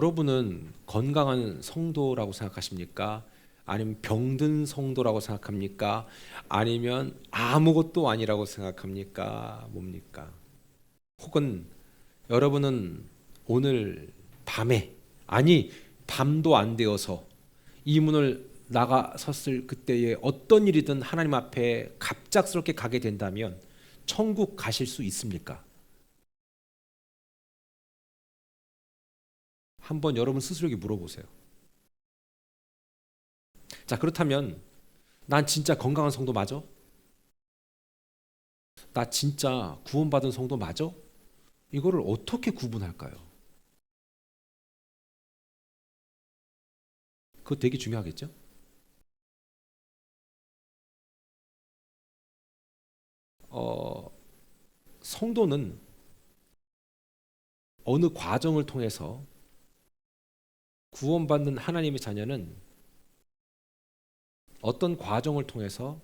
여러분은 건강한 성도라고 생각하십니까? 아니면 병든 성도라고 생각합니까? 아니면 아무것도 아니라고 생각합니까? 뭡니까? 혹은 여러분은 오늘 밤에, 아니 밤도 안 되어서 이 문을 나가섰을 그때에 어떤 일이든 하나님 앞에 갑작스럽게 가게 된다면 천국 가실 수 있습니까? 한번 여러분 스스로에게 물어보세요. 자, 그렇다면 난 진짜 건강한 성도 맞아? 나 진짜 구원받은 성도 맞아? 이거를 어떻게 구분할까요? 그거 되게 중요하겠죠? 성도는 어느 과정을 통해서 구원받는 하나님의 자녀는 어떤 과정을 통해서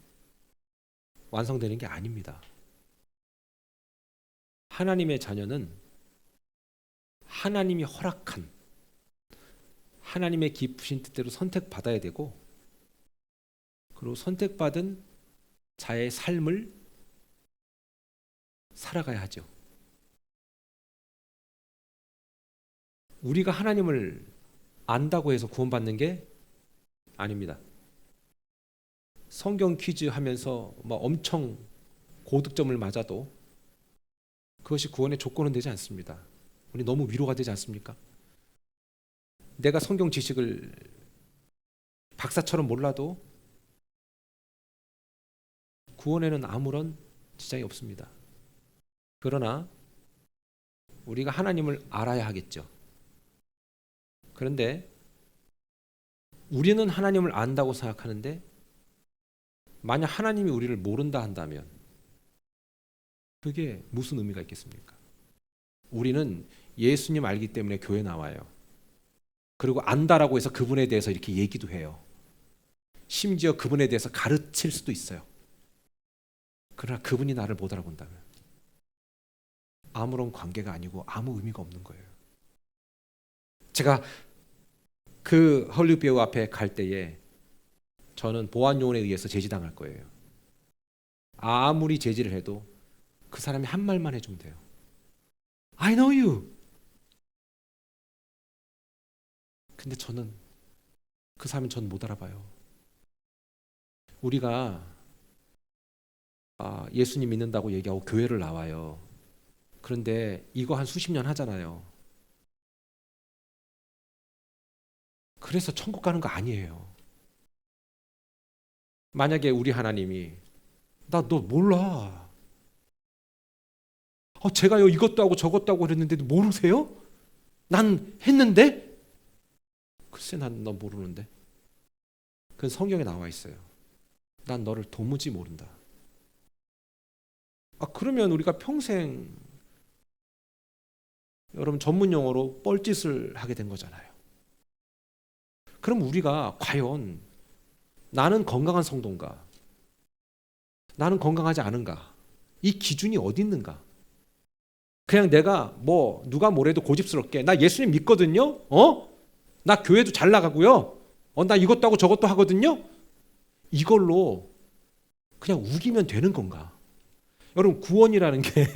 완성되는 게 아닙니다. 하나님의 자녀는 하나님이 허락한 하나님의 기쁘신 뜻대로 선택받아야 되고, 그리고 선택받은 자의 삶을 살아가야 하죠. 우리가 하나님을 안다고 해서 구원받는 게 아닙니다. 성경 퀴즈 하면서 막 엄청 고득점을 맞아도 그것이 구원의 조건은 되지 않습니다. 우리 너무 위로가 되지 않습니까? 내가 성경 지식을 박사처럼 몰라도 구원에는 아무런 지장이 없습니다. 그러나 우리가 하나님을 알아야 하겠죠. 그런데 우리는 하나님을 안다고 생각하는데 만약 하나님이 우리를 모른다 한다면 그게 무슨 의미가 있겠습니까? 우리는 예수님 알기 때문에 교회 나와요. 그리고 안다라고 해서 그분에 대해서 이렇게 얘기도 해요. 심지어 그분에 대해서 가르칠 수도 있어요. 그러나 그분이 나를 못 알아본다면 아무런 관계가 아니고 아무 의미가 없는 거예요. 제가 그 헐리우드 배우 앞에 갈 때에 저는 보안 요원에 의해서 제지당할 거예요. 아무리 제지를 해도 그 사람이 한 말만 해주면 돼요. I know you. 근데 저는 그 사람은 전 못 알아봐요. 우리가 예수님 믿는다고 얘기하고 교회를 나와요. 그런데 이거 한 수십 년 하잖아요. 그래서 천국 가는 거 아니에요. 만약에 우리 하나님이 나 너 몰라. 제가요 이것도 하고 저것도 하고 그랬는데도 모르세요? 난 했는데? 글쎄 난 너 모르는데. 그건 성경에 나와 있어요. 난 너를 도무지 모른다. 그러면 우리가 평생 여러분 전문 용어로 뻘짓을 하게 된 거잖아요. 그럼 우리가 과연 나는 건강한 성도인가? 나는 건강하지 않은가? 이 기준이 어디 있는가? 그냥 내가 누가 뭐래도 고집스럽게 나 예수님 믿거든요? 나 교회도 잘 나가고요. 나 이것도 하고 저것도 하거든요? 이걸로 그냥 우기면 되는 건가? 여러분 구원이라는 게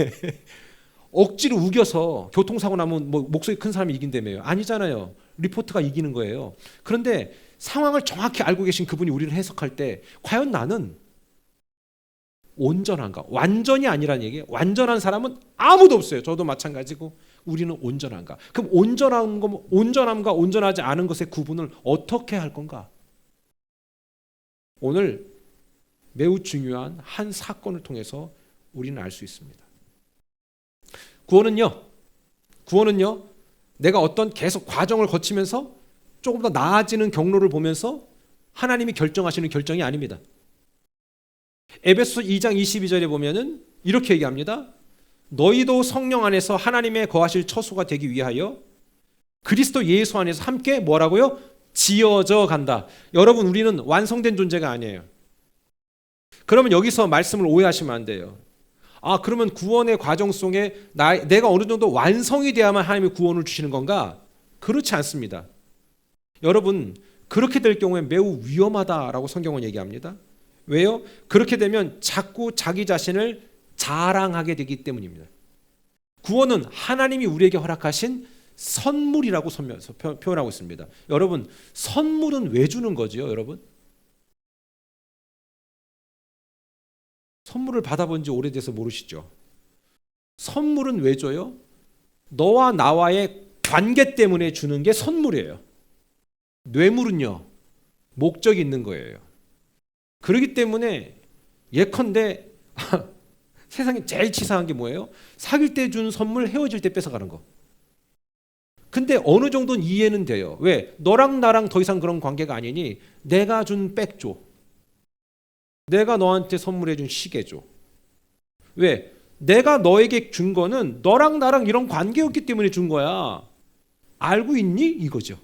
억지로 우겨서 교통사고 나면 목소리 큰 사람이 이긴다며요. 아니잖아요. 리포트가 이기는 거예요. 그런데 상황을 정확히 알고 계신 그분이 우리를 해석할 때 과연 나는 온전한가? 완전이 아니라는 얘기예요. 완전한 사람은 아무도 없어요. 저도 마찬가지고 우리는 온전한가? 그럼 온전함과 온전하지 않은 것의 구분을 어떻게 할 건가? 오늘 매우 중요한 한 사건을 통해서 우리는 알 수 있습니다. 구원은요 내가 어떤 계속 과정을 거치면서 조금 더 나아지는 경로를 보면서 하나님이 결정하시는 결정이 아닙니다. 에베소서 2장 22절에 보면은 이렇게 얘기합니다. 너희도 성령 안에서 하나님의 거하실 처소가 되기 위하여 그리스도 예수 안에서 함께 뭐라고요? 지어져 간다. 여러분 우리는 완성된 존재가 아니에요. 그러면 여기서 말씀을 오해하시면 안 돼요. 그러면 구원의 과정 속에 내가 어느 정도 완성이 돼야만 하나님이 구원을 주시는 건가? 그렇지 않습니다. 여러분, 그렇게 될 경우에 매우 위험하다라고 성경은 얘기합니다. 왜요? 그렇게 되면 자꾸 자기 자신을 자랑하게 되기 때문입니다. 구원은 하나님이 우리에게 허락하신 선물이라고 표현하고 있습니다. 여러분, 선물은 왜 주는 거죠, 여러분? 선물을 받아본 지 오래돼서 모르시죠? 선물은 왜 줘요? 너와 나와의 관계 때문에 주는 게 선물이에요. 뇌물은요, 목적이 있는 거예요. 그렇기 때문에 예컨대 세상에 제일 치사한 게 뭐예요? 사귈 때 준 선물 헤어질 때 뺏어가는 거. 근데 어느 정도는 이해는 돼요. 왜? 너랑 나랑 더 이상 그런 관계가 아니니 내가 준 백 줘. 내가 너한테 선물해 준 시계 줘. 왜? 내가 너에게 준 거는 너랑 나랑 이런 관계였기 때문에 준 거야. 알고 있니? 이거죠.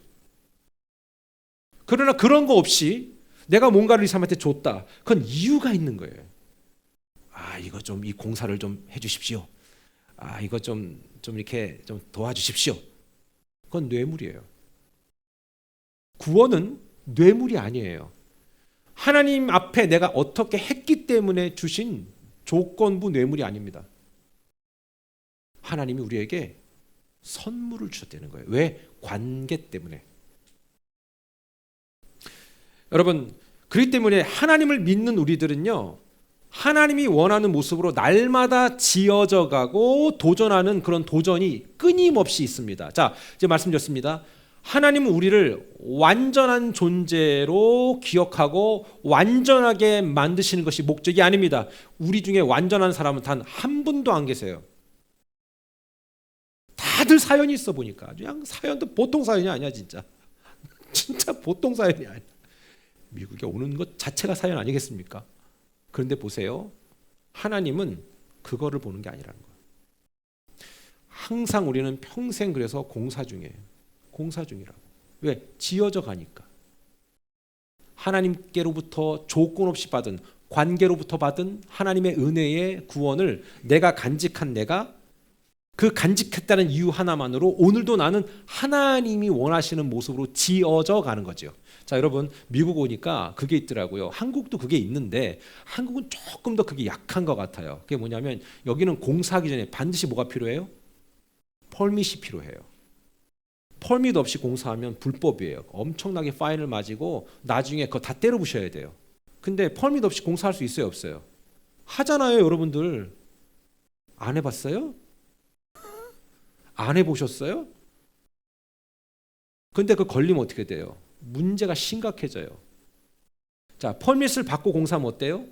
그러나 그런 거 없이 내가 뭔가를 이 사람한테 줬다. 그건 이유가 있는 거예요. 아, 이거 좀 이 공사를 좀 해주십시오. 아, 이거 좀 이렇게 좀 도와주십시오. 그건 뇌물이에요. 구원은 뇌물이 아니에요. 하나님 앞에 내가 어떻게 했기 때문에 주신 조건부 뇌물이 아닙니다. 하나님이 우리에게 선물을 주셨다는 거예요. 왜? 관계 때문에. 여러분, 그렇기 때문에 하나님을 믿는 우리들은요, 하나님이 원하는 모습으로 날마다 지어져 가고 도전하는 그런 도전이 끊임없이 있습니다. 자, 이제 말씀드렸습니다. 하나님은 우리를 완전한 존재로 기억하고 완전하게 만드시는 것이 목적이 아닙니다. 우리 중에 완전한 사람은 단 한 분도 안 계세요. 다들 사연이 있어 보니까 그냥 사연도 보통 사연이 아니야 진짜. 진짜 보통 사연이 아니야. 미국에 오는 것 자체가 사연 아니겠습니까? 그런데 보세요. 하나님은 그거를 보는 게 아니라는 거예요. 항상 우리는 평생 그래서 공사 중이에요. 공사 중이라고. 왜? 지어져 가니까. 하나님께로부터 조건 없이 받은, 관계로부터 받은 하나님의 은혜의 구원을 내가 간직한 내가 그 간직했다는 이유 하나만으로 오늘도 나는 하나님이 원하시는 모습으로 지어져 가는 거죠. 자, 여러분, 미국 오니까 그게 있더라고요. 한국도 그게 있는데 한국은 조금 더 그게 약한 것 같아요. 그게 뭐냐면 여기는 공사하기 전에 반드시 뭐가 필요해요? 펄밋이 필요해요. 펄밋 없이 공사하면 불법이에요. 엄청나게 파인을 맞이고 나중에 그거 다 때려 부셔야 돼요. 근데 펄밋 없이 공사할 수 있어요, 없어요? 하잖아요, 여러분들. 안 해봤어요? 안 해보셨어요? 근데 그 걸리면 어떻게 돼요? 문제가 심각해져요. 자, 펄밋을 받고 공사하면 어때요?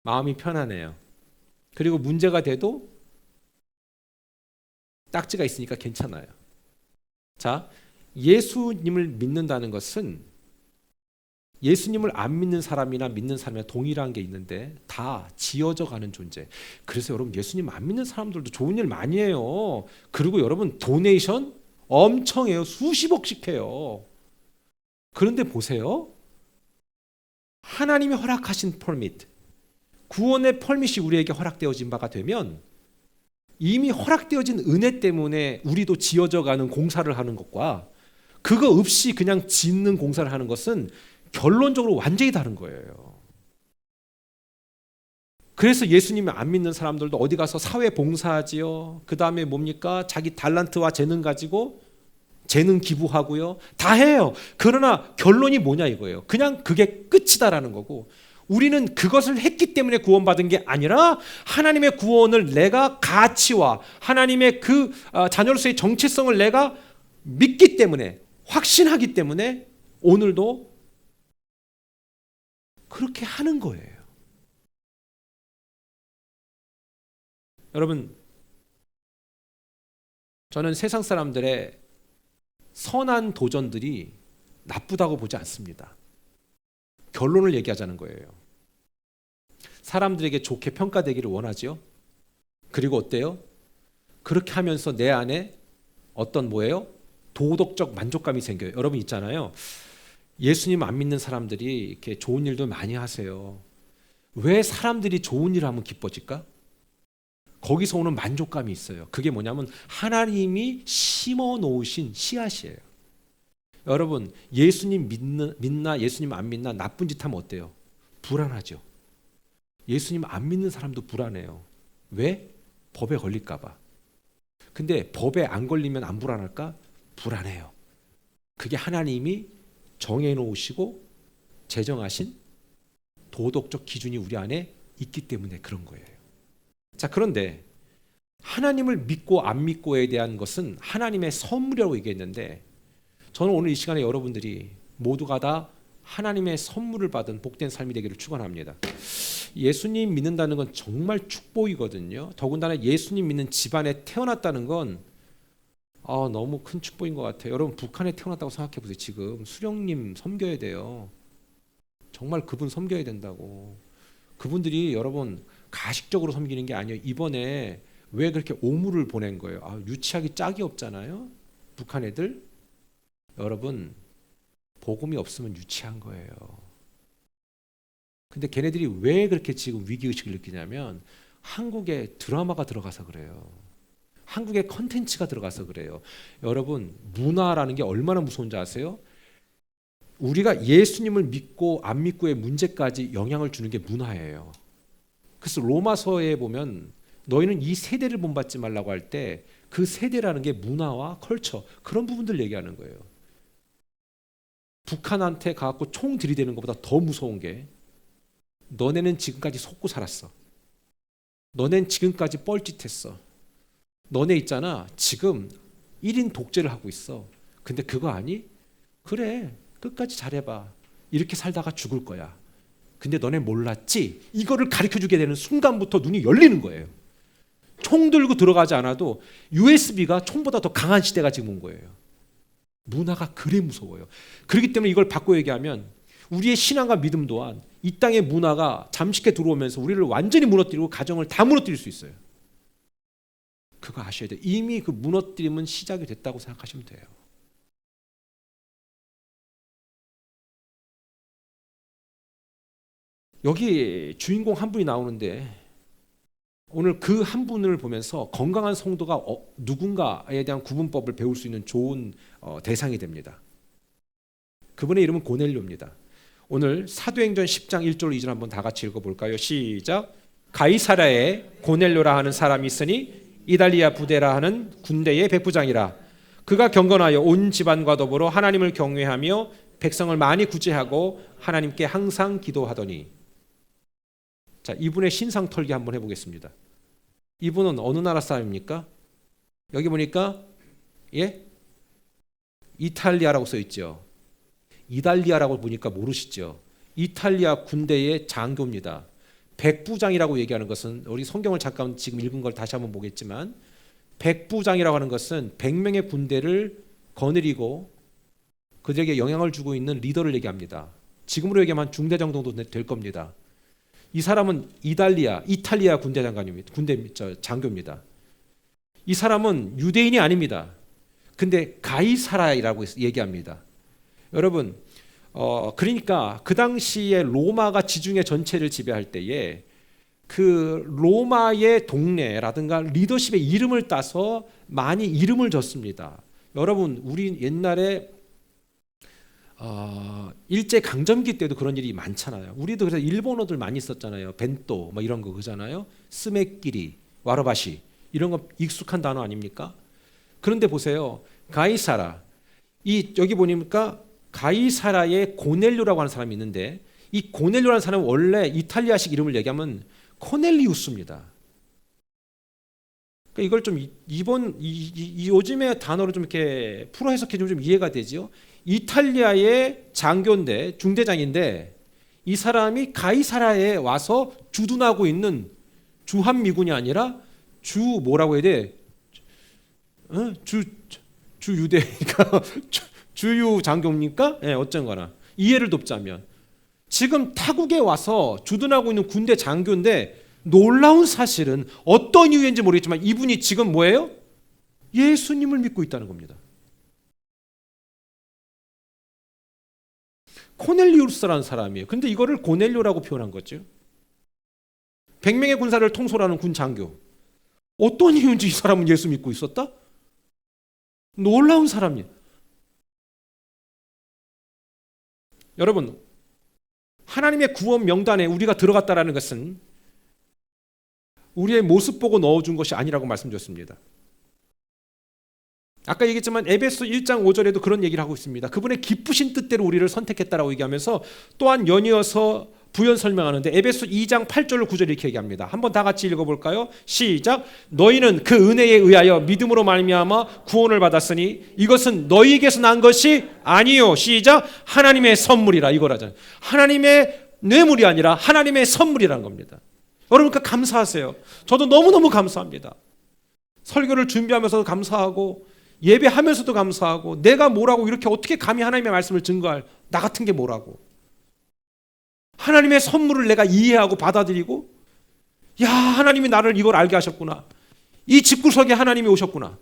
마음이 편안해요. 그리고 문제가 돼도 딱지가 있으니까 괜찮아요. 자, 예수님을 믿는다는 것은 예수님을 안 믿는 사람이나 믿는 사람이나 동일한 게 있는데 다 지어져 가는 존재. 그래서 여러분, 예수님 안 믿는 사람들도 좋은 일 많이 해요. 그리고 여러분, 도네이션 엄청 해요. 수십억씩 해요. 그런데 보세요. 하나님이 허락하신 펄밋, 구원의 펄밋이 우리에게 허락되어진 바가 되면 이미 허락되어진 은혜 때문에 우리도 지어져 가는 공사를 하는 것과 그거 없이 그냥 짓는 공사를 하는 것은 결론적으로 완전히 다른 거예요. 그래서 예수님을 안 믿는 사람들도 어디 가서 사회 봉사하지요. 그 다음에 뭡니까? 자기 달란트와 재능 가지고 재능 기부하고요. 다 해요. 그러나 결론이 뭐냐 이거예요. 그냥 그게 끝이다라는 거고, 우리는 그것을 했기 때문에 구원받은 게 아니라 하나님의 구원을 내가 가치와 하나님의 그 자녀로서의 정체성을 내가 믿기 때문에, 확신하기 때문에 오늘도 그렇게 하는 거예요. 여러분, 저는 세상 사람들의 선한 도전들이 나쁘다고 보지 않습니다. 결론을 얘기하자는 거예요. 사람들에게 좋게 평가되기를 원하죠. 그리고 어때요? 그렇게 하면서 내 안에 어떤 뭐예요? 도덕적 만족감이 생겨요. 여러분 있잖아요. 예수님 안 믿는 사람들이 이렇게 좋은 일도 많이 하세요. 왜 사람들이 좋은 일을 하면 기뻐질까? 거기서 오는 만족감이 있어요. 그게 뭐냐면 하나님이 심어 놓으신 씨앗이에요. 여러분, 예수님 믿나 예수님 안 믿나 나쁜 짓 하면 어때요? 불안하죠. 예수님 안 믿는 사람도 불안해요. 왜? 법에 걸릴까 봐. 근데 법에 안 걸리면 안 불안할까? 불안해요. 그게 하나님이 정해 놓으시고 제정하신 도덕적 기준이 우리 안에 있기 때문에 그런 거예요. 자, 그런데 하나님을 믿고 안 믿고에 대한 것은 하나님의 선물이라고 얘기했는데, 저는 오늘 이 시간에 여러분들이 모두가 다 하나님의 선물을 받은 복된 삶이 되기를 축원합니다. 예수님 믿는다는 건 정말 축복이거든요. 더군다나 예수님 믿는 집안에 태어났다는 건 너무 큰 축복인 것 같아요. 여러분, 북한에 태어났다고 생각해 보세요. 지금 수령님 섬겨야 돼요. 정말 그분 섬겨야 된다고. 그분들이 여러분 가식적으로 섬기는 게 아니에요. 이번에 왜 그렇게 오물을 보낸 거예요? 유치하기 짝이 없잖아요. 북한 애들. 여러분, 복음이 없으면 유치한 거예요. 근데 걔네들이 왜 그렇게 지금 위기의식을 느끼냐면 한국에 드라마가 들어가서 그래요. 한국에 컨텐츠가 들어가서 그래요. 여러분, 문화라는 게 얼마나 무서운지 아세요? 우리가 예수님을 믿고 안 믿고의 문제까지 영향을 주는 게 문화예요. 그래서 로마서에 보면 너희는 이 세대를 본받지 말라고 할 때 그 세대라는 게 문화와 컬처, 그런 부분들 얘기하는 거예요. 북한한테 가갖고 총 들이대는 것보다 더 무서운 게, 너네는 지금까지 속고 살았어. 너넨 지금까지 뻘짓했어. 너네 있잖아, 지금 1인 독재를 하고 있어. 근데 그거 아니? 그래, 끝까지 잘해봐. 이렇게 살다가 죽을 거야. 근데 너네 몰랐지? 이거를 가르쳐주게 되는 순간부터 눈이 열리는 거예요. 총 들고 들어가지 않아도 USB가 총보다 더 강한 시대가 지금 온 거예요. 문화가 그래 무서워요. 그렇기 때문에 이걸 바꿔 얘기하면 우리의 신앙과 믿음 또한 이 땅의 문화가 잠식해 들어오면서 우리를 완전히 무너뜨리고 가정을 다 무너뜨릴 수 있어요. 그거 아셔야 돼요. 이미 그 무너뜨림은 시작이 됐다고 생각하시면 돼요. 여기 주인공 한 분이 나오는데, 오늘 그 한 분을 보면서 건강한 성도가 누군가에 대한 구분법을 배울 수 있는 좋은 대상이 됩니다. 그분의 이름은 고넬료입니다. 오늘 사도행전 10장 1절 2절 한번 다 같이 읽어볼까요? 시작. 가이사랴에 고넬료라 하는 사람이 있으니 이달리아 부대라 하는 군대의 백부장이라. 그가 경건하여 온 집안과 더불어 하나님을 경외하며 백성을 많이 구제하고 하나님께 항상 기도하더니. 자, 이분의 신상 털기 한번 해보겠습니다. 이분은 어느 나라 사람입니까? 여기 보니까 이탈리아라고 써 있죠. 이달리아라고 보니까 모르시죠? 이탈리아 군대의 장교입니다. 백부장이라고 얘기하는 것은, 우리 성경을 잠깐 지금 읽은 걸 다시 한번 보겠지만, 백부장이라고 하는 것은 100명의 군대를 거느리고 그들에게 영향을 주고 있는 리더를 얘기합니다. 지금으로 얘기하면 중대장 정도 될 겁니다. 이 사람은 이탈리아 군대 장관입니다. 장교입니다. 이 사람은 유대인이 아닙니다. 근데 가이사라이라고 얘기합니다. 여러분, 그러니까 그 당시에 로마가 지중해 전체를 지배할 때에 그 로마의 동네라든가 리더십의 이름을 따서 많이 이름을 줬습니다. 여러분, 우리 옛날에 일제 강점기 때도 그런 일이 많잖아요. 우리도 그래서 일본어들 많이 썼잖아요. 벤또 뭐 이런 거 그잖아요. 스메끼리, 와라바시 이런 거 익숙한 단어 아닙니까? 그런데 보세요. 가이사라, 여기 보니까 가이사라의 고넬료라고 하는 사람이 있는데, 이 고넬료라는 사람은 원래 이탈리아식 이름을 얘기하면 코넬리우스입니다. 그러니까 이걸 좀 요즘의 단어로 좀 이렇게 풀어 해석해 주면 좀 이해가 되죠. 이탈리아의 장교인데, 중대장인데, 이 사람이 가이사라에 와서 주둔하고 있는 주한미군이 아니라 뭐라고 해야 돼? 주유대니까 주유 장교입니까? 어쩐거나 이해를 돕자면, 지금 타국에 와서 주둔하고 있는 군대 장교인데, 놀라운 사실은 어떤 이유인지 모르겠지만 이분이 지금 뭐예요? 예수님을 믿고 있다는 겁니다. 코넬리우스라는 사람이에요. 근데 이거를 고넬료라고 표현한 거죠. 100명의 군사를 통솔하는 군 장교. 어떤 이유인지 이 사람은 예수 믿고 있었다? 놀라운 사람이에요. 여러분, 하나님의 구원 명단에 우리가 들어갔다라는 것은 우리의 모습 보고 넣어준 것이 아니라고 말씀드렸습니다. 아까 얘기했지만 에베소 1장 5절에도 그런 얘기를 하고 있습니다. 그분의 기쁘신 뜻대로 우리를 선택했다라고 얘기하면서 또한 연이어서 부연 설명하는데 에베소 2장 8절 9절 이렇게 얘기합니다. 한번 다 같이 읽어볼까요? 시작. 너희는 그 은혜에 의하여 믿음으로 말미암아 구원을 받았으니 이것은 너희에게서 난 것이 아니요. 시작. 하나님의 선물이라. 이거라잖아요. 하나님의 뇌물이 아니라 하나님의 선물이라는 겁니다. 여러분 그 감사하세요. 저도 너무너무 감사합니다. 설교를 준비하면서도 감사하고 예배하면서도 감사하고 내가 뭐라고 이렇게 어떻게 감히 하나님의 말씀을 증거할 나 같은 게 뭐라고. 하나님의 선물을 내가 이해하고 받아들이고 야 하나님이 나를 이걸 알게 하셨구나. 이 집구석에 하나님이 오셨구나.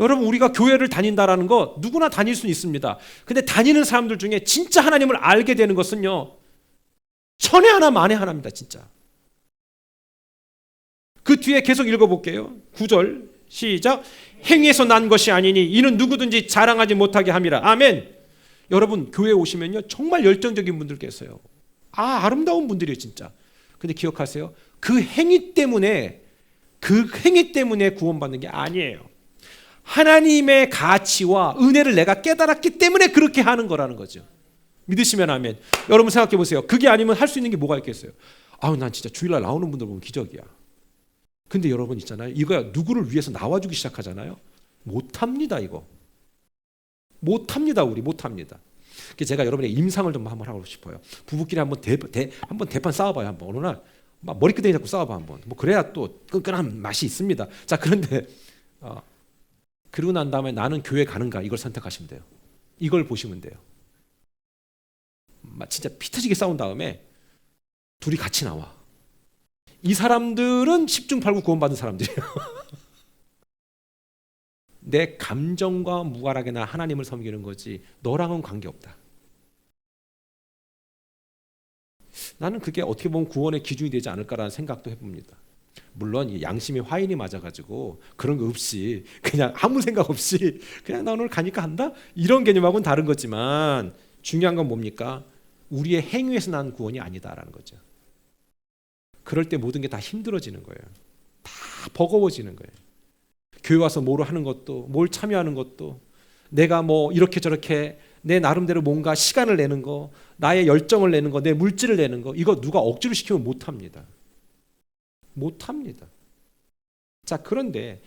여러분 우리가 교회를 다닌다라는 거 누구나 다닐 수는 있습니다. 근데 다니는 사람들 중에 진짜 하나님을 알게 되는 것은요. 천에 하나 만에 하나입니다. 진짜. 그 뒤에 계속 읽어볼게요. 9절 시작. 행위에서 난 것이 아니니 이는 누구든지 자랑하지 못하게 함이라. 아멘. 여러분 교회에 오시면요 정말 열정적인 분들 계세요. 아름다운 분들이에요 진짜. 근데 기억하세요. 그 행위 때문에 구원받는 게 아니에요. 하나님의 가치와 은혜를 내가 깨달았기 때문에 그렇게 하는 거라는 거죠. 믿으시면 아멘. 여러분 생각해 보세요. 그게 아니면 할 수 있는 게 뭐가 있겠어요. 난 진짜 주일날 나오는 분들 보면 기적이야. 근데 여러분 있잖아요. 이거야 누구를 위해서 나와주기 시작하잖아요. 못합니다 이거. 못합니다 우리 못합니다. 제가 여러분의 임상을 좀 한번 하고 싶어요. 부부끼리 한번 대판 싸워봐요 한번. 어느 날 막 머리끄댕이 잡고 싸워봐 한번. 뭐 그래야 또 끈끈한 맛이 있습니다. 자 그런데 그러고 난 다음에 나는 교회 가는가 이걸 선택하시면 돼요. 이걸 보시면 돼요. 진짜 피 터지게 싸운 다음에 둘이 같이 나와. 이 사람들은 10중 8구 구원받은 사람들이에요. 내 감정과 무관하게 나 하나님을 섬기는 거지 너랑은 관계없다. 나는 그게 어떻게 보면 구원의 기준이 되지 않을까라는 생각도 해봅니다. 물론 양심의 화인이 맞아가지고 그런 거 없이 그냥 아무 생각 없이 그냥 나 오늘 가니까 한다? 이런 개념하고는 다른 거지만 중요한 건 뭡니까? 우리의 행위에서 난 구원이 아니다라는 거죠. 그럴 때 모든 게 다 힘들어지는 거예요. 다 버거워지는 거예요. 교회 와서 뭐를 하는 것도 뭘 참여하는 것도 내가 뭐 이렇게 저렇게 내 나름대로 뭔가 시간을 내는 거 나의 열정을 내는 거 내 물질을 내는 거 이거 누가 억지로 시키면 못합니다. 못합니다. 자 그런데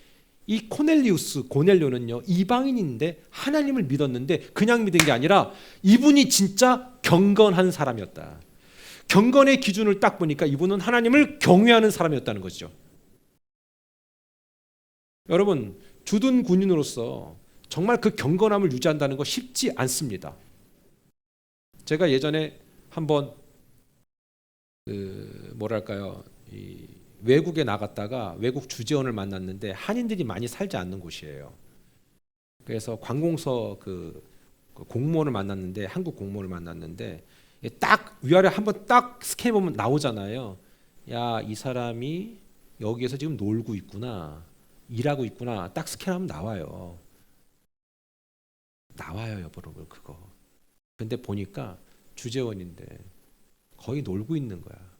이 고넬료는요 이방인인데 하나님을 믿었는데 그냥 믿은 게 아니라 이분이 진짜 경건한 사람이었다. 경건의 기준을 딱 보니까 이분은 하나님을 경외하는 사람이었다는 거죠. 여러분 주둔 군인으로서 정말 그 경건함을 유지한다는 거 쉽지 않습니다. 제가 예전에 한번 외국에 나갔다가 외국 주재원을 만났는데 한인들이 많이 살지 않는 곳이에요. 그래서 관공서 그 공무원을 만났는데 한국 공무원을 만났는데 딱 위아래 한번 딱 스캔해 보면 나오잖아요. 야, 이 사람이 여기에서 지금 놀고 있구나. 일하고 있구나. 딱 스캔하면 나와요. 여러분 그거. 근데 보니까 주재원인데 거의 놀고 있는 거야.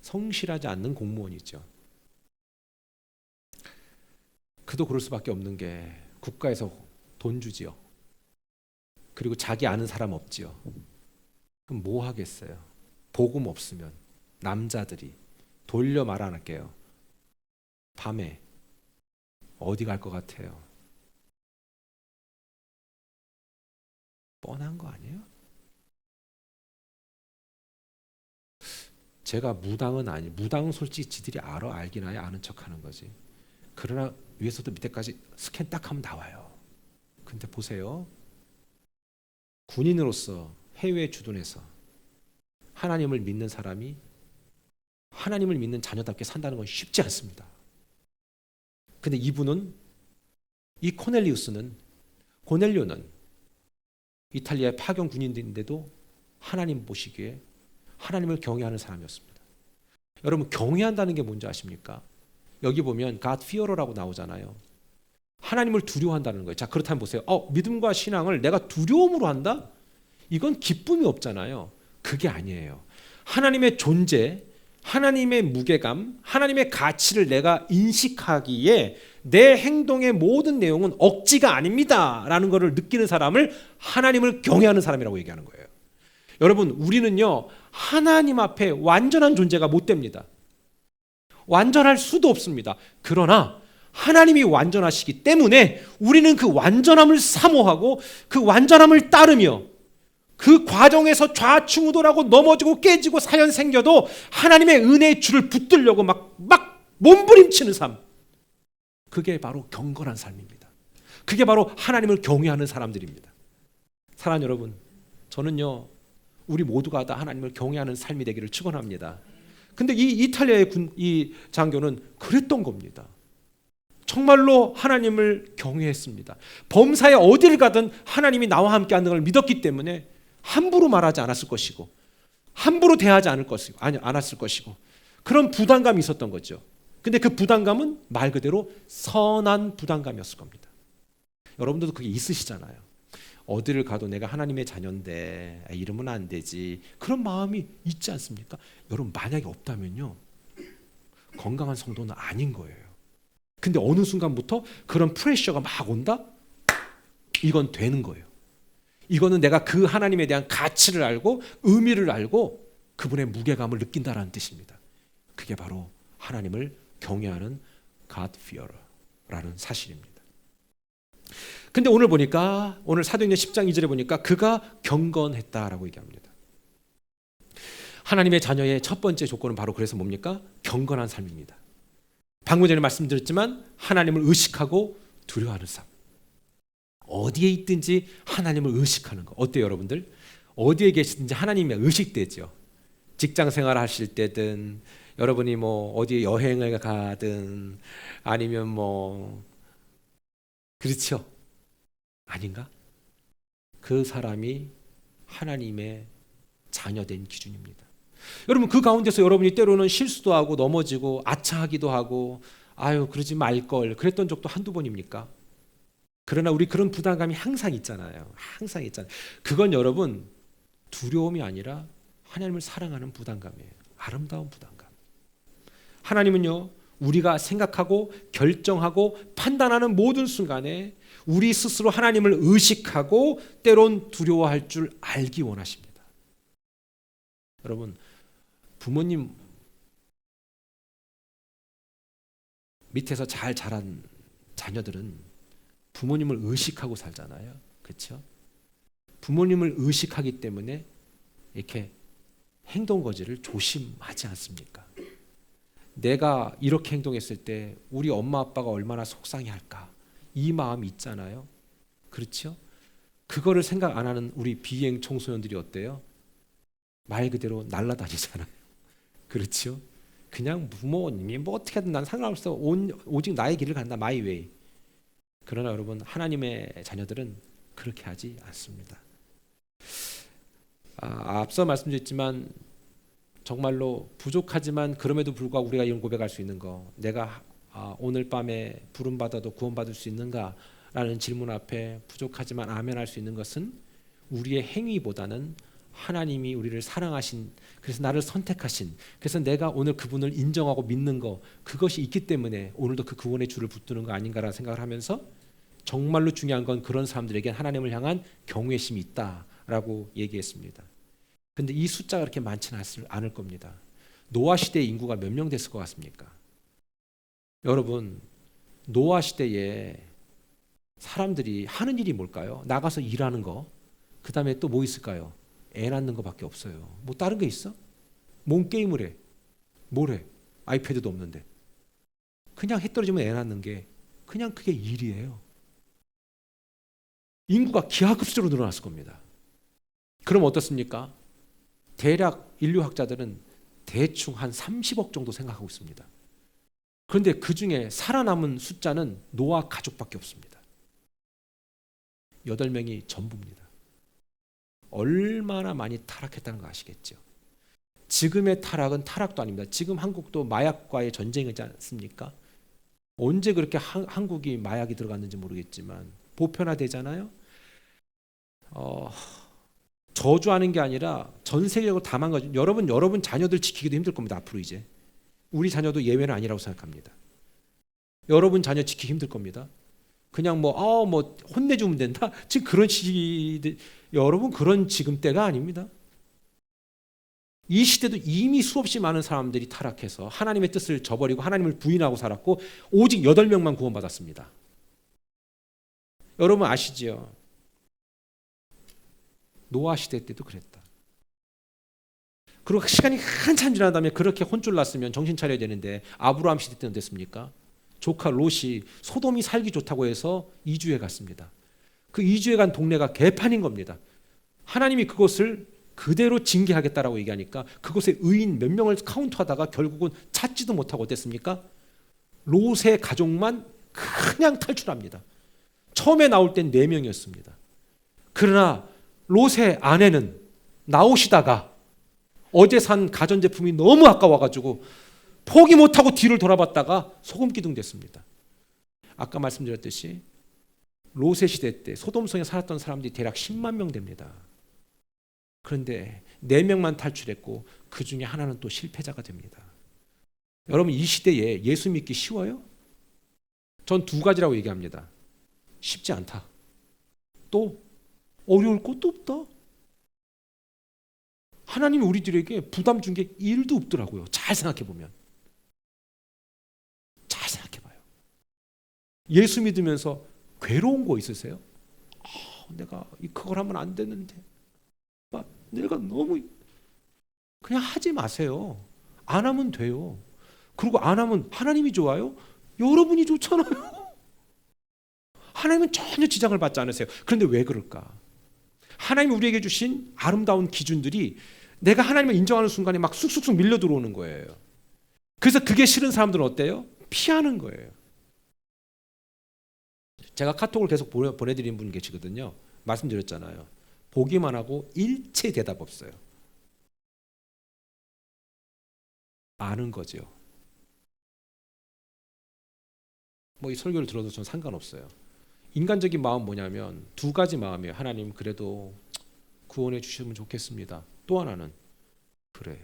성실하지 않는 공무원이죠. 그도 그럴 수밖에 없는 게 국가에서 돈 주지요. 그리고 자기 아는 사람 없지요. 그럼 뭐 하겠어요? 복음 없으면 남자들이 돌려 말 안 할게요. 밤에 어디 갈 것 같아요? 뻔한 거 아니에요? 제가 무당은 솔직히 지들이 알긴 아는 척하는 거지. 그러나 위에서도 밑에까지 스캔 딱 하면 나와요. 근데 보세요. 군인으로서 해외에 주둔해서 하나님을 믿는 사람이 하나님을 믿는 자녀답게 산다는 건 쉽지 않습니다. 근데 이분은 이 고넬료는 이탈리아의 파견 군인인데도 하나님 보시기에 하나님을 경외하는 사람이었습니다. 여러분 경외한다는 게 뭔지 아십니까? 여기 보면 God fear라고 나오잖아요. 하나님을 두려워한다는 거예요. 자, 그렇다면 보세요. 믿음과 신앙을 내가 두려움으로 한다? 이건 기쁨이 없잖아요. 그게 아니에요. 하나님의 존재, 하나님의 무게감, 하나님의 가치를 내가 인식하기에 내 행동의 모든 내용은 억지가 아닙니다 라는 것을 느끼는 사람을 하나님을 경외하는 사람이라고 얘기하는 거예요. 여러분, 우리는요 하나님 앞에 완전한 존재가 못 됩니다. 완전할 수도 없습니다. 그러나 하나님이 완전하시기 때문에 우리는 그 완전함을 사모하고 그 완전함을 따르며 그 과정에서 좌충우돌하고 넘어지고 깨지고 사연 생겨도 하나님의 은혜의 줄을 붙들려고 막 몸부림치는 삶. 그게 바로 경건한 삶입니다. 그게 바로 하나님을 경외하는 사람들입니다. 사랑하는 여러분, 저는요 우리 모두가 다 하나님을 경외하는 삶이 되기를 축원합니다. 근데 이 이탈리아의 이 장교는 그랬던 겁니다. 정말로 하나님을 경외했습니다. 범사에 어디를 가든 하나님이 나와 함께 하는 걸 믿었기 때문에 함부로 말하지 않았을 것이고 함부로 대하지 않았을 것이고 그런 부담감이 있었던 거죠. 근데 그 부담감은 말 그대로 선한 부담감이었을 겁니다. 여러분들도 그게 있으시잖아요. 어디를 가도 내가 하나님의 자녀인데 이러면 안 되지, 그런 마음이 있지 않습니까? 여러분, 만약에 없다면요 건강한 성도는 아닌 거예요. 근데 어느 순간부터 그런 프레셔가 막 온다? 이건 되는 거예요. 이거는 내가 그 하나님에 대한 가치를 알고 의미를 알고 그분의 무게감을 느낀다라는 뜻입니다. 그게 바로 하나님을 경외하는 God fear라는 사실입니다. 근데 오늘 보니까, 오늘 사도행전 10장 2절에 보니까 그가 경건했다라고 얘기합니다. 하나님의 자녀의 첫 번째 조건은 바로 그래서 뭡니까? 경건한 삶입니다. 방금 전에 말씀드렸지만 하나님을 의식하고 두려워하는 삶. 어디에 있든지 하나님을 의식하는 거. 어때요, 여러분들? 어디에 계시든지 하나님이 의식되죠. 직장 생활 하실 때든 여러분이 뭐 어디에 여행을 가든 아니면 뭐 그렇죠? 아닌가? 그 사람이 하나님의 자녀된 기준입니다. 여러분, 그 가운데서 여러분이 때로는 실수도 하고 넘어지고 아차하기도 하고 아유 그러지 말걸 그랬던 적도 한두 번입니까? 그러나 우리 그런 부담감이 항상 있잖아요. 항상 있잖아요. 그건 여러분 두려움이 아니라 하나님을 사랑하는 부담감이에요. 아름다운 부담감. 하나님은요 우리가 생각하고 결정하고 판단하는 모든 순간에 우리 스스로 하나님을 의식하고 때론 두려워할 줄 알기 원하십니다. 여러분, 부모님 밑에서 잘 자란 자녀들은 부모님을 의식하고 살잖아요. 그렇죠? 부모님을 의식하기 때문에 이렇게 행동 거지를 조심하지 않습니까? 내가 이렇게 행동했을 때 우리 엄마 아빠가 얼마나 속상해할까, 이 마음이 있잖아요. 그렇죠? 그거를 생각 안 하는 우리 비행 청소년들이 어때요? 말 그대로 날아다니잖아요. 그렇죠? 그냥 부모님이 뭐 어떻게든 난 상관없어, 오직 나의 길을 간다, 마이 웨이. 그러나 여러분, 하나님의 자녀들은 그렇게 하지 않습니다. 앞서 말씀드렸지만 정말로 부족하지만 그럼에도 불구하고 우리가 이런 고백할 수 있는 거, 내가 오늘 밤에 부름받아도 구원받을 수 있는가라는 질문 앞에 부족하지만 아멘할 수 있는 것은 우리의 행위보다는 하나님이 우리를 사랑하신, 그래서 나를 선택하신, 그래서 내가 오늘 그분을 인정하고 믿는 거, 그것이 있기 때문에 오늘도 그 구원의 줄을 붙드는 거 아닌가라는 생각을 하면서 정말로 중요한 건 그런 사람들에게 하나님을 향한 경외심이 있다라고 얘기했습니다. 근데 이 숫자가 그렇게 많지는 않을 겁니다. 노아 시대의 인구가 몇 명 됐을 것 같습니까? 여러분, 노아 시대에 사람들이 하는 일이 뭘까요? 나가서 일하는 거, 그 다음에 또 뭐 있을까요? 애 낳는 거밖에 없어요. 뭐 다른 게 있어? 뭔 게임을 해? 뭘 해? 아이패드도 없는데. 그냥 해 떨어지면 애 낳는 게 그냥 그게 일이에요. 인구가 기하급수적으로 늘어났을 겁니다. 그럼 어떻습니까? 대략 인류학자들은 대충 한 30억 정도 생각하고 있습니다. 그런데 그 중에 살아남은 숫자는 노아 가족밖에 없습니다. 8명이 전부입니다. 얼마나 많이 타락했다는 거 아시겠죠? 지금의 타락은 타락도 아닙니다. 지금 한국도 마약과의 전쟁이지 않습니까? 언제 그렇게 한국이 마약이 들어갔는지 모르겠지만 보편화되잖아요. 저주하는 게 아니라 전 세계적으로 다 망가져. 여러분 자녀들 지키기도 힘들 겁니다. 앞으로 이제 우리 자녀도 예외는 아니라고 생각합니다. 여러분 자녀 지키기 힘들 겁니다. 그냥 뭐 혼내주면 된다. 지금 그런 시기, 여러분 그런 지금 때가 아닙니다. 이 시대도 이미 수없이 많은 사람들이 타락해서 하나님의 뜻을 저버리고 하나님을 부인하고 살았고 오직 8명만 구원받았습니다. 여러분 아시지요? 노아 시대 때도 그랬다. 그리고 시간이 한참 지난 다음에 그렇게 혼쭐 났으면 정신 차려야 되는데 아브라함 시대 때는 됐습니까? 조카 롯이 소돔이 살기 좋다고 해서 이주해 갔습니다. 그 이주해 간 동네가 개판인 겁니다. 하나님이 그것을 그대로 징계하겠다라고 얘기하니까 그곳에 의인 몇 명을 카운트하다가 결국은 찾지도 못하고 어땠습니까? 롯의 가족만 그냥 탈출합니다. 처음에 나올 땐 4명이었습니다. 그러나 롯의 아내는 나오시다가 어제 산 가전제품이 너무 아까워가지고 포기 못하고 뒤를 돌아봤다가 소금기둥 됐습니다. 아까 말씀드렸듯이 롯의 시대 때 소돔성에 살았던 사람들이 대략 10만 명 됩니다. 그런데 4명만 탈출했고 그 중에 하나는 또 실패자가 됩니다. 여러분 이 시대에 예수 믿기 쉬워요? 전 2가지라고 얘기합니다. 쉽지 않다. 또 어려울 것도 없다. 하나님이 우리들에게 부담 준 게 1도 없더라고요. 잘 생각해보면. 잘 생각해봐요. 예수 믿으면서 괴로운 거 있으세요? 내가 그걸 하면 안 되는데 내가 너무 그냥 하지 마세요. 안 하면 돼요. 그리고 안 하면 하나님이 좋아요? 여러분이 좋잖아요. 하나님은 전혀 지장을 받지 않으세요. 그런데 왜 그럴까? 하나님이 우리에게 주신 아름다운 기준들이 내가 하나님을 인정하는 순간에 막 쑥쑥쑥 밀려 들어오는 거예요. 그래서 그게 싫은 사람들은 어때요? 피하는 거예요. 제가 카톡을 계속 보내드리는 분 계시거든요. 말씀드렸잖아요. 보기만 하고 일체 대답 없어요. 아는 거죠. 이 설교를 들어도 전 상관없어요. 인간적인 마음 뭐냐면 2가지 마음이에요. 하나님 그래도 구원해 주시면 좋겠습니다. 또 하나는 그래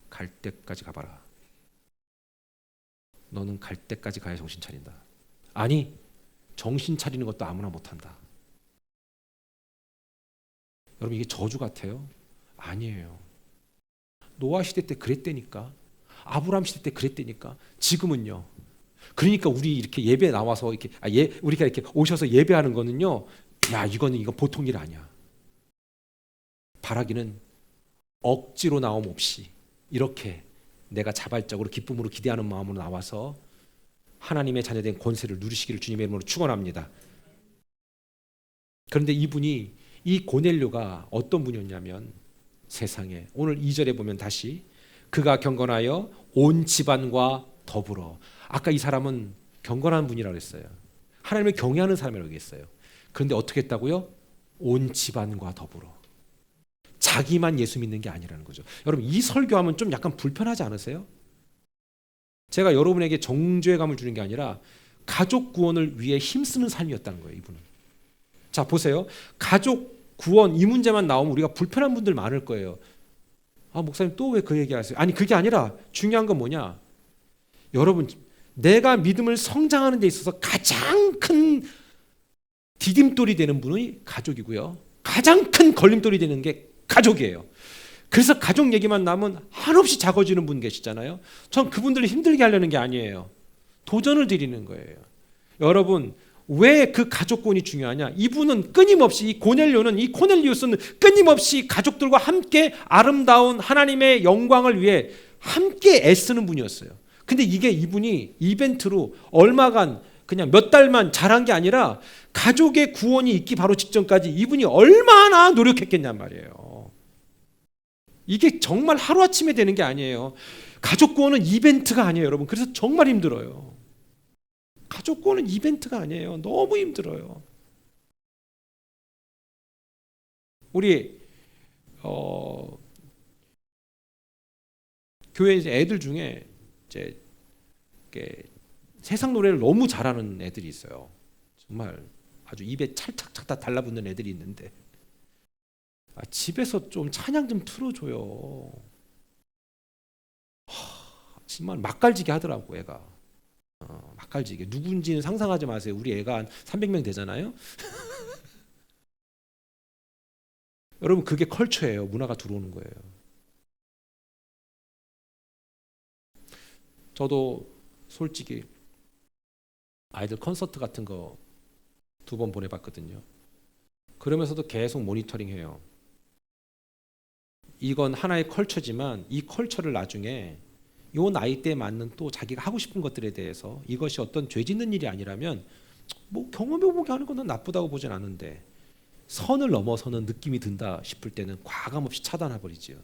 갈 때까지 가봐라. 너는 갈 때까지 가야 정신 차린다. 아니 정신 차리는 것도 아무나 못한다. 여러분 이게 저주 같아요? 아니에요. 노아 시대 때 그랬다니까. 아브라함 시대 때 그랬다니까. 지금은요. 그러니까 우리 이렇게 예배 나와서 이렇게 우리가 이렇게 오셔서 예배하는 거는요. 야 이건 보통 일 아니야. 바라기는 억지로 나옴 없이 이렇게 내가 자발적으로 기쁨으로 기대하는 마음으로 나와서 하나님의 자녀된 권세를 누리시기를 주님의 이름으로 축원합니다. 그런데 이분이 이 고넬료가 어떤 분이었냐면 세상에 오늘 2절에 보면 다시 그가 경건하여 온 집안과 더불어 아까 이 사람은 경건한 분이라고 했어요. 하나님을 경외하는 사람이라고 얘기했어요. 그런데 어떻게 했다고요? 온 집안과 더불어 자기만 예수 믿는 게 아니라는 거죠. 여러분 이 설교하면 좀 약간 불편하지 않으세요? 제가 여러분에게 정죄감을 주는 게 아니라 가족 구원을 위해 힘쓰는 삶이었다는 거예요. 이분은. 자 보세요. 가족 구원 이 문제만 나오면 우리가 불편한 분들 많을 거예요. 목사님 또 왜 그 얘기하세요? 아니 그게 아니라 중요한 건 뭐냐? 여러분 내가 믿음을 성장하는 데 있어서 가장 큰 디딤돌이 되는 분이 가족이고요. 가장 큰 걸림돌이 되는 게 가족이에요. 그래서 가족 얘기만 나오면 한없이 작아지는 분 계시잖아요. 전 그분들을 힘들게 하려는 게 아니에요. 도전을 드리는 거예요. 여러분 왜 그 가족권이 중요하냐? 이분은 끊임없이 이 코넬리우스는 끊임없이 가족들과 함께 아름다운 하나님의 영광을 위해 함께 애쓰는 분이었어요. 근데 이분이 이벤트로 얼마간 그냥 몇 달만 잘한 게 아니라 가족의 구원이 있기 바로 직전까지 이분이 얼마나 노력했겠냔 말이에요. 이게 정말 하루아침에 되는 게 아니에요. 가족 구원은 이벤트가 아니에요, 여러분. 그래서 정말 힘들어요. 가족 구원은 이벤트가 아니에요. 너무 힘들어요. 우리 교회 애들 중에 이제 세상 노래를 너무 잘하는 애들이 있어요. 정말 아주 입에 찰착착 다 달라붙는 애들이 있는데 집에서 좀 찬양 좀 틀어줘요. 정말 맛깔지게 하더라고 애가. 맛깔지게. 누군지는 상상하지 마세요. 우리 애가 한 300명 되잖아요. 여러분 그게 컬처예요. 문화가 들어오는 거예요. 저도 솔직히 아이들 콘서트 같은 거 2번 보내봤거든요. 그러면서도 계속 모니터링해요. 이건 하나의 컬처지만 이 컬처를 나중에 요 나이대에 맞는 또 자기가 하고 싶은 것들에 대해서 이것이 어떤 죄 짓는 일이 아니라면 뭐 경험해보게 하는 건 나쁘다고 보진 않은데 선을 넘어서는 느낌이 든다 싶을 때는 과감없이 차단해버리죠.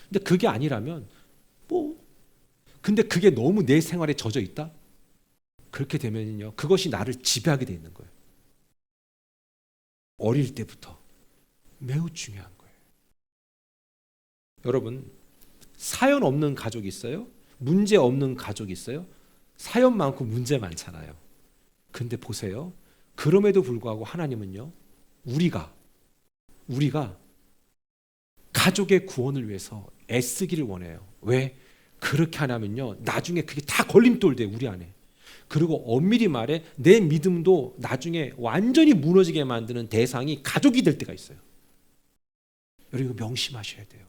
근데 그게 아니라면 뭐 근데 그게 너무 내 생활에 젖어 있다? 그렇게 되면요 그것이 나를 지배하게 돼 있는 거예요. 어릴 때부터 매우 중요한 거예요. 여러분 사연 없는 가족이 있어요? 문제 없는 가족이 있어요? 사연 많고 문제 많잖아요. 근데 보세요. 그럼에도 불구하고 하나님은요 우리가 가족의 구원을 위해서 애쓰기를 원해요. 왜? 그렇게 하냐면요 나중에 그게 다 걸림돌 돼 우리 안에. 그리고 엄밀히 말해 내 믿음도 나중에 완전히 무너지게 만드는 대상이 가족이 될 때가 있어요. 여러분 이거 명심하셔야 돼요.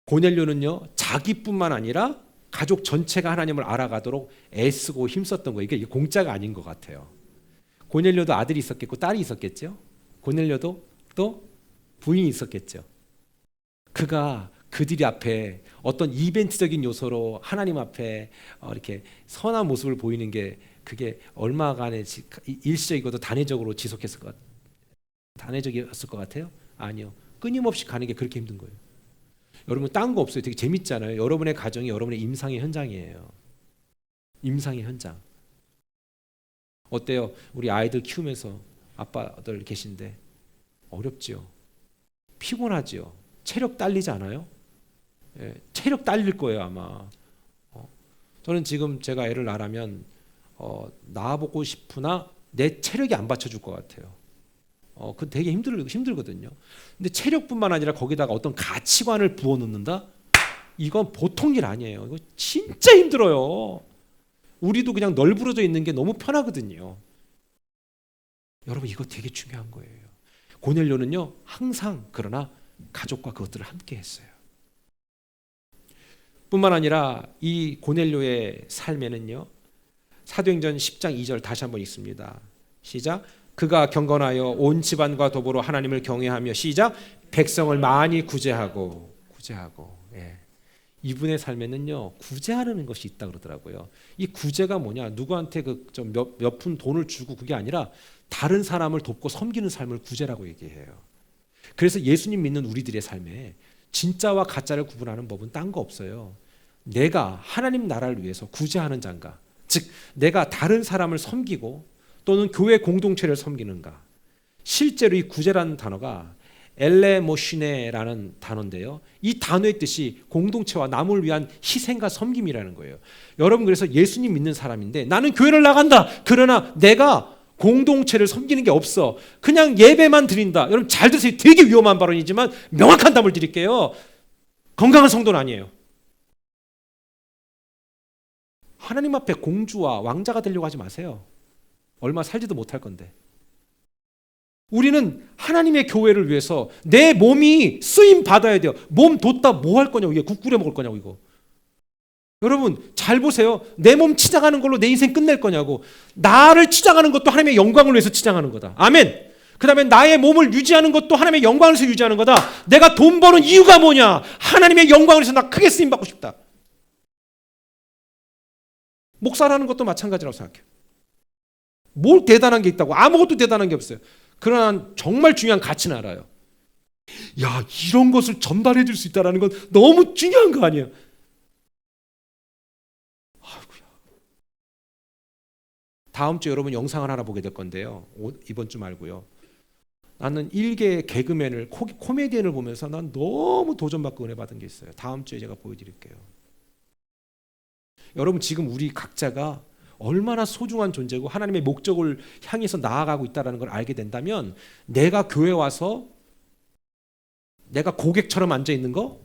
고넬료는요 자기뿐만 아니라 가족 전체가 하나님을 알아가도록 애쓰고 힘썼던 거예요. 이게 공짜가 아닌 것 같아요. 고넬료도 아들이 있었겠고 딸이 있었겠죠. 고넬료도 또 부인이 있었겠죠. 그가 그들이 앞에 어떤 이벤트적인 요소로 하나님 앞에 이렇게 선한 모습을 보이는 게 그게 얼마간의 일시적이고도 단회적으로 지속했을 것 같아요. 단회적이었을 것 같아요? 아니요. 끊임없이 가는 게 그렇게 힘든 거예요. 여러분 딴 거 없어요. 되게 재밌잖아요. 여러분의 가정이 여러분의 임상의 현장이에요. 임상의 현장. 어때요? 우리 아이들 키우면서 아빠들 계신데 어렵지요. 피곤하지요. 체력 딸리지 않아요? 예, 체력 딸릴 거예요 아마. 저는 지금 제가 애를 낳으면 낳아보고 싶으나 내 체력이 안 받쳐줄 것 같아요. 그 되게 힘들거든요. 근데 체력뿐만 아니라 거기다가 어떤 가치관을 부어넣는다? 이건 보통 일 아니에요. 이거 진짜 힘들어요. 우리도 그냥 널브러져 있는 게 너무 편하거든요. 여러분 이거 되게 중요한 거예요. 고넬료는요 항상 그러나 가족과 그것들을 함께 했어요. 뿐만 아니라 이 고넬료의 삶에는요 사도행전 10장 2절 다시 한번 읽습니다. 시작. 그가 경건하여 온 집안과 더불어 하나님을 경외하며 시작. 백성을 많이 구제하고 예. 이분의 삶에는요 구제하는 것이 있다 그러더라고요. 이 구제가 뭐냐? 누구한테 몇 푼 돈을 주고 그게 아니라 다른 사람을 돕고 섬기는 삶을 구제라고 얘기해요. 그래서 예수님 믿는 우리들의 삶에 진짜와 가짜를 구분하는 법은 딴 거 없어요. 내가 하나님 나라를 위해서 구제하는 자인가, 즉 내가 다른 사람을 섬기고 또는 교회 공동체를 섬기는가. 실제로 이 구제라는 단어가 엘레모시네라는 단어인데요. 이 단어의 뜻이 공동체와 남을 위한 희생과 섬김이라는 거예요. 여러분 그래서 예수님 믿는 사람인데 나는 교회를 나간다. 그러나 내가 공동체를 섬기는 게 없어. 그냥 예배만 드린다. 여러분 잘 들으세요. 되게 위험한 발언이지만 명확한 답을 드릴게요. 건강한 성도는 아니에요. 하나님 앞에 공주와 왕자가 되려고 하지 마세요. 얼마 살지도 못할 건데. 우리는 하나님의 교회를 위해서 내 몸이 쓰임 받아야 돼요. 몸 뒀다 뭐 할 거냐고. 이게 국 끓여 먹을 거냐고 이거. 여러분 잘 보세요. 내 몸 치장하는 걸로 내 인생 끝낼 거냐고. 나를 치장하는 것도 하나님의 영광을 위해서 치장하는 거다. 아멘. 그 다음에 나의 몸을 유지하는 것도 하나님의 영광을 위해서 유지하는 거다. 내가 돈 버는 이유가 뭐냐. 하나님의 영광을 위해서 나 크게 쓰임받고 싶다. 목사라는 것도 마찬가지라고 생각해요. 뭘 대단한 게 있다고. 아무것도 대단한 게 없어요. 그러나 정말 중요한 가치는 알아요. 야, 이런 것을 전달해 줄 수 있다는 건 너무 중요한 거 아니에요. 아이고야. 다음 주 여러분 영상을 하나 보게 될 건데요. 이번 주 말고요. 나는 일개 개그맨을 코미디언을 보면서 난 너무 도전받고 은혜 받은 게 있어요. 다음 주에 제가 보여드릴게요. 여러분 지금 우리 각자가 얼마나 소중한 존재고 하나님의 목적을 향해서 나아가고 있다는 걸 알게 된다면 내가 교회 와서 내가 고객처럼 앉아 있는 거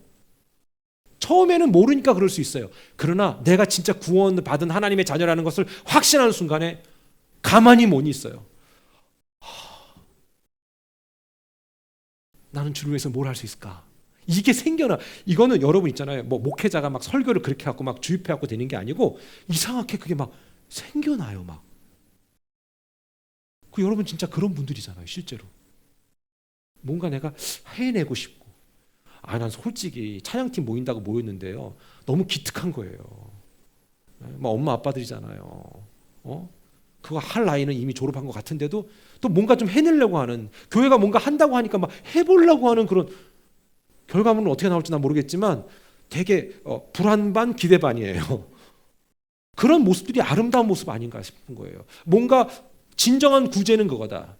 처음에는 모르니까 그럴 수 있어요. 그러나 내가 진짜 구원을 받은 하나님의 자녀라는 것을 확신하는 순간에 가만히 못 있어요. 나는 주를 위해서 뭘 할 수 있을까? 이게 생겨나. 이거는 여러분 있잖아요. 뭐 목회자가 막 설교를 그렇게 하고 막 주입해 갖고 되는 게 아니고 이상하게 그게 막 생겨나요. 막. 그 여러분 진짜 그런 분들이잖아요. 실제로. 뭔가 내가 해내고 싶고. 난 솔직히 찬양팀 모인다고 모였는데요. 너무 기특한 거예요. 막 엄마 아빠들이잖아요. 그거 할 나이는 이미 졸업한 것 같은데도 또 뭔가 좀 해내려고 하는, 교회가 뭔가 한다고 하니까 막 해보려고 하는 그런, 결과물은 어떻게 나올지 난 모르겠지만 되게 불안 반 기대 반이에요. 그런 모습들이 아름다운 모습 아닌가 싶은 거예요. 뭔가 진정한 구제는 그거다.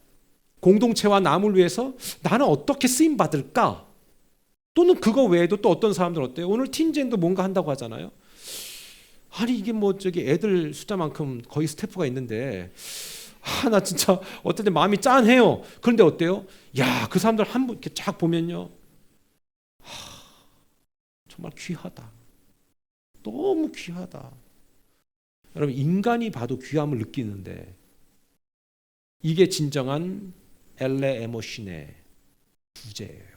공동체와 남을 위해서 나는 어떻게 쓰임 받을까? 또는 그거 외에도 또 어떤 사람들은 어때요? 오늘 팀젠도 뭔가 한다고 하잖아요. 아니 이게 뭐 저기 애들 숫자만큼 거의 스태프가 있는데 나 진짜 어떨 때 마음이 짠해요. 그런데 어때요? 야, 그 사람들 한 분 이렇게 쫙 보면요, 정말 귀하다. 너무 귀하다. 여러분 인간이 봐도 귀함을 느끼는데 이게 진정한 엘레 에모신의 부재예요.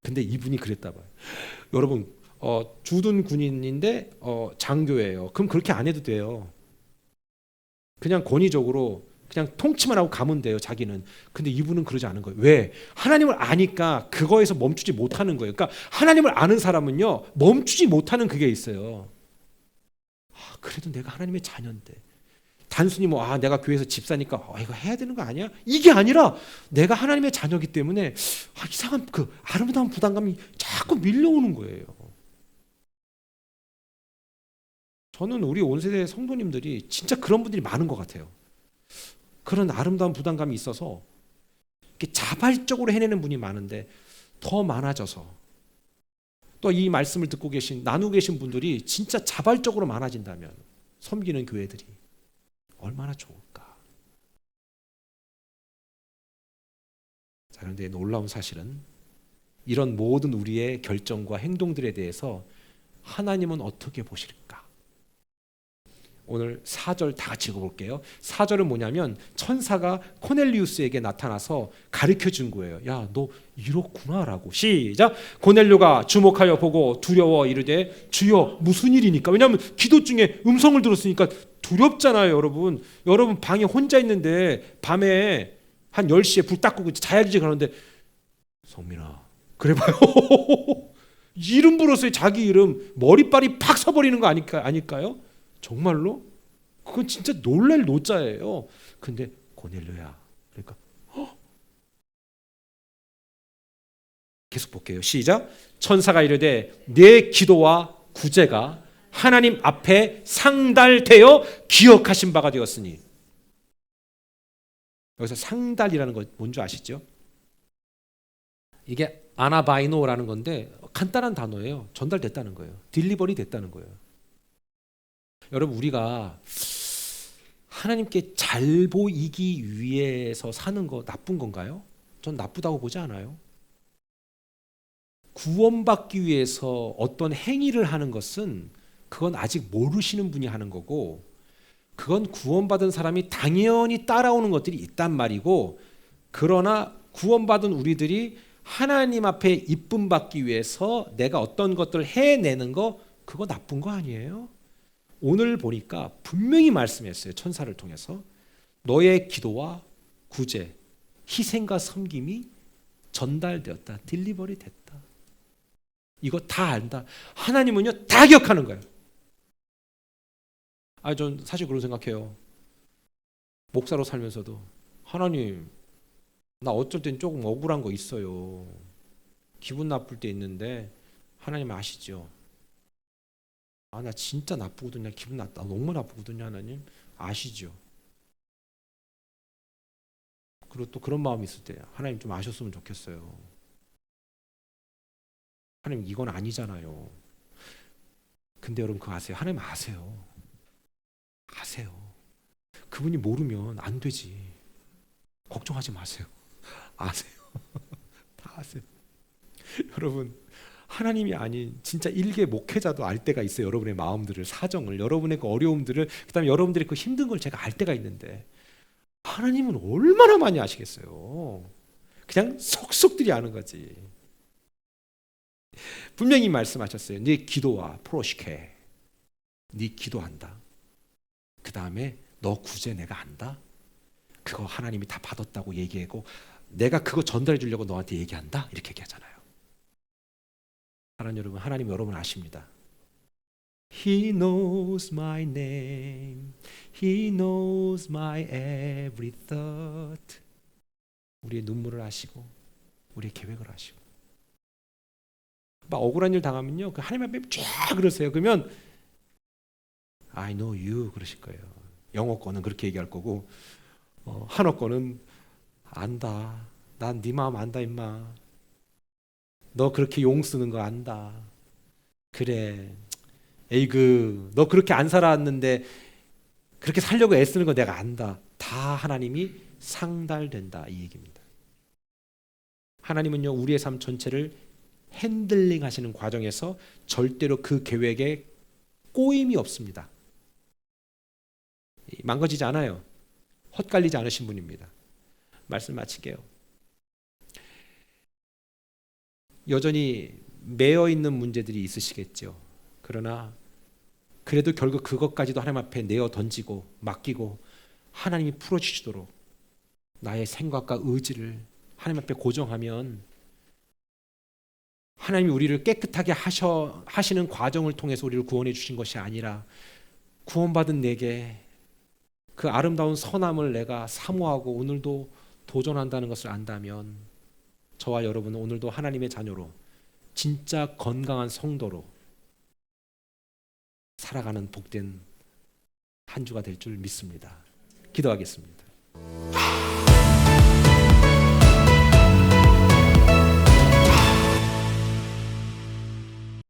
근데 이분이 그랬다 봐요. 여러분 주둔 군인인데 장교예요. 그럼 그렇게 안 해도 돼요. 그냥 권위적으로 그냥 통치만 하고 가면 돼요. 자기는. 근데 이분은 그러지 않은 거예요. 왜? 하나님을 아니까 그거에서 멈추지 못하는 거예요. 그러니까 하나님을 아는 사람은요 멈추지 못하는 그게 있어요. 그래도 내가 하나님의 자녀인데 단순히 뭐 내가 교회에서 집사니까 이거 해야 되는 거 아니야? 이게 아니라 내가 하나님의 자녀이기 때문에 이상한 그 아름다운 부담감이 자꾸 밀려오는 거예요. 저는 우리 온 세대 성도님들이 진짜 그런 분들이 많은 것 같아요. 그런 아름다운 부담감이 있어서 이렇게 자발적으로 해내는 분이 많은데 더 많아져서 또 이 말씀을 듣고 계신 나누고 계신 분들이 진짜 자발적으로 많아진다면 섬기는 교회들이 얼마나 좋을까. 자, 그런데 놀라운 사실은 이런 모든 우리의 결정과 행동들에 대해서 하나님은 어떻게 보실까? 오늘 4절 다 같이 읽어볼게요. 4절은 뭐냐면 천사가 코넬리우스에게 나타나서 가르쳐 준 거예요. 야, 너 이렇구나 라고. 시작. 고넬료가 주목하여 보고 두려워 이르되 주여 무슨 일이니까. 왜냐하면 기도 중에 음성을 들었으니까 두렵잖아요. 여러분 방에 혼자 있는데 밤에 한 10시에 불 딱 끄고 자야지 그러는데 성민아 그래 봐요. 이름 불었어요. 자기 이름. 머리빨이 팍 서버리는 거 아닐까요? 정말로? 그건 진짜 놀랄 노자예요. 근데 고넬료야. 그러니까 계속 볼게요. 시작. 천사가 이르되 내 기도와 구제가 하나님 앞에 상달되어 기억하신 바가 되었으니. 여기서 상달이라는 거 뭔지 아시죠? 이게 아나바이노라는 건데 간단한 단어예요. 전달됐다는 거예요. 딜리버리 됐다는 거예요. 여러분 우리가 하나님께 잘 보이기 위해서 사는 거 나쁜 건가요? 전 나쁘다고 보지 않아요. 구원받기 위해서 어떤 행위를 하는 것은 그건 아직 모르시는 분이 하는 거고 그건 구원받은 사람이 당연히 따라오는 것들이 있단 말이고 그러나 구원받은 우리들이 하나님 앞에 이쁨 받기 위해서 내가 어떤 것들을 해내는 거 그거 나쁜 거 아니에요? 오늘 보니까 분명히 말씀했어요. 천사를 통해서 너의 기도와 구제, 희생과 섬김이 전달되었다. 딜리버리 됐다. 이거 다 안다. 하나님은요 다 기억하는 거예요. 전 사실 그런 생각해요. 목사로 살면서도 하나님 나 어쩔 땐 조금 억울한 거 있어요. 기분 나쁠 때 있는데 하나님 아시죠? 나 진짜 나쁘거든요. 기분 너무 나쁘거든요. 하나님 아시죠? 그리고 또 그런 마음이 있을 때 하나님 좀 아셨으면 좋겠어요. 하나님 이건 아니잖아요. 근데 여러분 그거 아세요? 하나님 아세요. 아세요. 그분이 모르면 안 되지. 걱정하지 마세요. 아세요. 다 아세요. 여러분 하나님이 아닌 진짜 일개 목회자도 알 때가 있어요. 여러분의 마음들을, 사정을, 여러분의 그 어려움들을, 그다음에 여러분들의 그 힘든 걸 제가 알 때가 있는데 하나님은 얼마나 많이 아시겠어요. 그냥 속속들이 아는 거지. 분명히 말씀하셨어요. 네 기도와 프로시케, 네 기도한다. 그 다음에 너 구제 내가 안다. 그거 하나님이 다 받았다고 얘기하고 내가 그거 전달해 주려고 너한테 얘기한다. 이렇게 얘기하잖아요. 사랑하는 여러분, 하나님 여러분 아십니다. He knows my name. He knows my every thought. 우리의 눈물을 아시고 우리의 계획을 아시고 막 억울한 일 당하면요 그 하나님 앞에 쫙 그러세요. 그러면 I know you 그러실 거예요. 영어 거는 그렇게 얘기할 거고 한어 거는 안다. 난 네 마음 안다 임마. 너 그렇게 용 쓰는 거 안다. 그래. 에이그 너 그렇게 안 살았는데 그렇게 살려고 애쓰는 거 내가 안다. 다 하나님이 상달된다 이 얘기입니다. 하나님은요 우리의 삶 전체를 핸들링 하시는 과정에서 절대로 그 계획에 꼬임이 없습니다. 망가지지 않아요. 헛갈리지 않으신 분입니다. 말씀 마칠게요. 여전히 매여 있는 문제들이 있으시겠죠. 그러나 그래도 결국 그것까지도 하나님 앞에 내어 던지고 맡기고 하나님이 풀어주시도록 나의 생각과 의지를 하나님 앞에 고정하면 하나님이 우리를 깨끗하게 하시는 과정을 통해서 우리를 구원해 주신 것이 아니라 구원받은 내게 그 아름다운 선함을 내가 사모하고 오늘도 도전한다는 것을 안다면 저와 여러분은 오늘도 하나님의 자녀로 진짜 건강한 성도로 살아가는 복된 한 주가 될 줄 믿습니다. 기도하겠습니다.